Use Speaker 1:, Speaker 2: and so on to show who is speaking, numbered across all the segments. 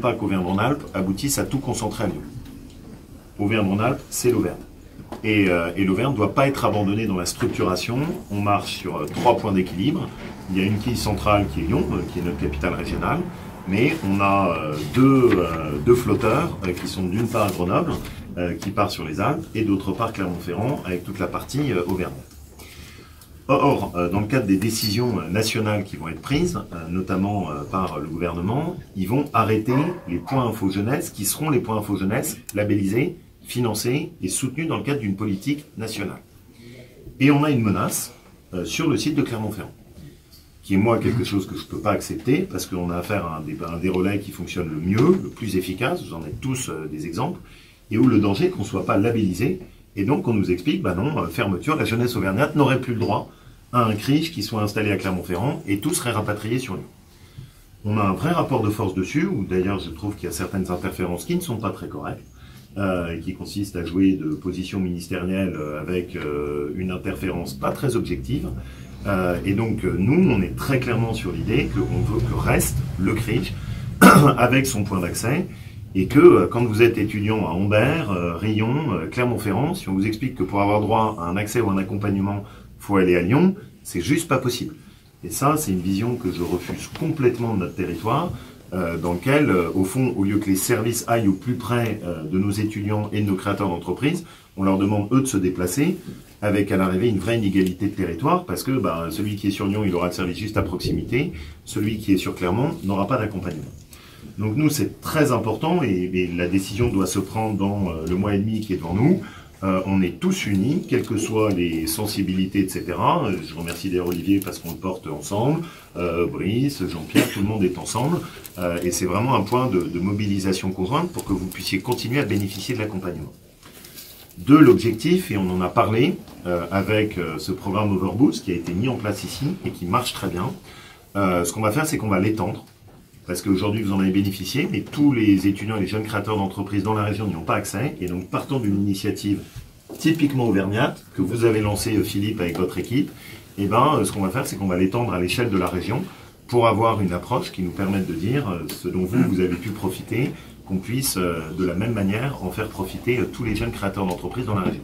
Speaker 1: pas qu'Auvergne-Rhône-Alpes aboutisse à tout concentrer à Lyon. Auvergne-Rhône-Alpes, c'est l'Auvergne. Et l'Auvergne ne doit pas être abandonnée dans la structuration. On marche sur 3 points d'équilibre. Il y a une quille centrale qui est Lyon, qui est notre capitale régionale, mais on a deux flotteurs qui sont d'une part Grenoble, qui part sur les Alpes, et d'autre part Clermont-Ferrand, avec toute la partie Auvergne. Or, dans le cadre des décisions nationales qui vont être prises, notamment par le gouvernement, ils vont arrêter les points info jeunesse, qui seront les points info jeunesse labellisés, financés et soutenus dans le cadre d'une politique nationale. Et on a une menace sur le site de Clermont-Ferrand, qui est moi quelque chose que je ne peux pas accepter, parce qu'on a affaire à un des relais qui fonctionne le mieux, le plus efficace, vous en êtes tous des exemples, et où le danger qu'on ne soit pas labellisé, et donc on nous explique, bah non, fermeture, la jeunesse auvergnate n'aurait plus le droit à un CRIJ qui soit installé à Clermont-Ferrand, et tout serait rapatrié sur Lyon. On a un vrai rapport de force dessus, où d'ailleurs je trouve qu'il y a certaines interférences qui ne sont pas très correctes, qui consistent à jouer de position ministérielle avec une interférence pas très objective. Et donc nous, on est très clairement sur l'idée qu'on veut que reste le CRIJ avec son point d'accès, et que quand vous êtes étudiant à Ambert, Riom, Clermont-Ferrand, si on vous explique que pour avoir droit à un accès ou un accompagnement, il faut aller à Lyon, c'est juste pas possible. Et ça, c'est une vision que je refuse complètement de notre territoire, dans lequel, au fond, au lieu que les services aillent au plus près de nos étudiants et de nos créateurs d'entreprises, on leur demande, eux, de se déplacer, avec à l'arrivée une vraie inégalité de territoire, parce que celui qui est sur Lyon, il aura le service juste à proximité, celui qui est sur Clermont n'aura pas d'accompagnement. Donc nous, c'est très important, et la décision doit se prendre dans le mois et demi qui est devant nous. On est tous unis, quelles que soient les sensibilités, etc. Je remercie d'ailleurs Olivier parce qu'on le porte ensemble, Brice, Jean-Pierre, tout le monde est ensemble, et c'est vraiment un point de mobilisation conjointe pour que vous puissiez continuer à bénéficier de l'accompagnement. De l'objectif, et on en a parlé avec ce programme Overboost qui a été mis en place ici et qui marche très bien, ce qu'on va faire, c'est qu'on va l'étendre. Parce qu'aujourd'hui, vous en avez bénéficié, mais tous les étudiants et les jeunes créateurs d'entreprises dans la région n'y ont pas accès. Et donc, partant d'une initiative typiquement auvergnate, que vous avez lancée, Philippe, avec votre équipe, et ce qu'on va faire, c'est qu'on va l'étendre à l'échelle de la région pour avoir une approche qui nous permette de dire ce dont vous avez pu profiter, qu'on puisse, de la même manière, en faire profiter tous les jeunes créateurs d'entreprises dans la région.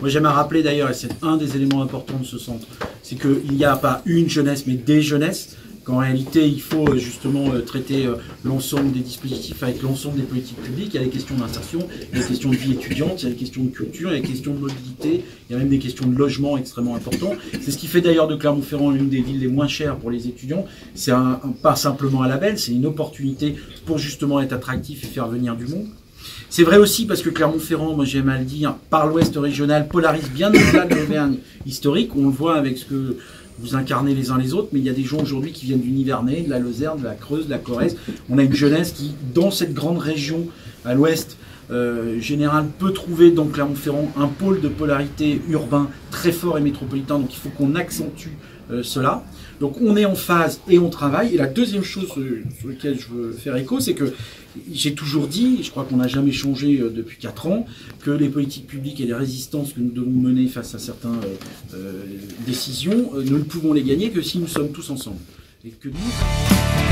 Speaker 2: Moi, j'aime à rappeler d'ailleurs, et c'est un des éléments importants de ce centre, c'est qu'il n'y a pas une jeunesse, mais des jeunesses. Qu'en réalité, il faut justement traiter l'ensemble des dispositifs avec l'ensemble des politiques publiques. Il y a les questions d'insertion, il y a les questions de vie étudiante, il y a les questions de culture, il y a les questions de mobilité, il y a même des questions de logement extrêmement importantes. C'est ce qui fait d'ailleurs de Clermont-Ferrand l'une des villes les moins chères pour les étudiants. C'est pas simplement un label, c'est une opportunité pour justement être attractif et faire venir du monde. C'est vrai aussi parce que Clermont-Ferrand, moi j'aime à le dire, par l'ouest régional, polarise bien au-delà de l'Auvergne historique. On le voit avec ce que vous incarnez les uns les autres, mais il y a des gens aujourd'hui qui viennent du Nivernais, de la Lozère, de la Creuse, de la Corrèze. On a une jeunesse qui, dans cette grande région à l'ouest général, peut trouver dans Clermont-Ferrand un pôle de polarité urbain très fort et métropolitain, donc il faut qu'on accentue cela. Donc on est en phase et on travaille. Et la deuxième chose sur laquelle je veux faire écho, c'est que j'ai toujours dit, je crois qu'on n'a jamais changé depuis 4 ans, que les politiques publiques et les résistances que nous devons mener face à certaines décisions, nous ne pouvons les gagner que si nous sommes tous ensemble. Et que nous...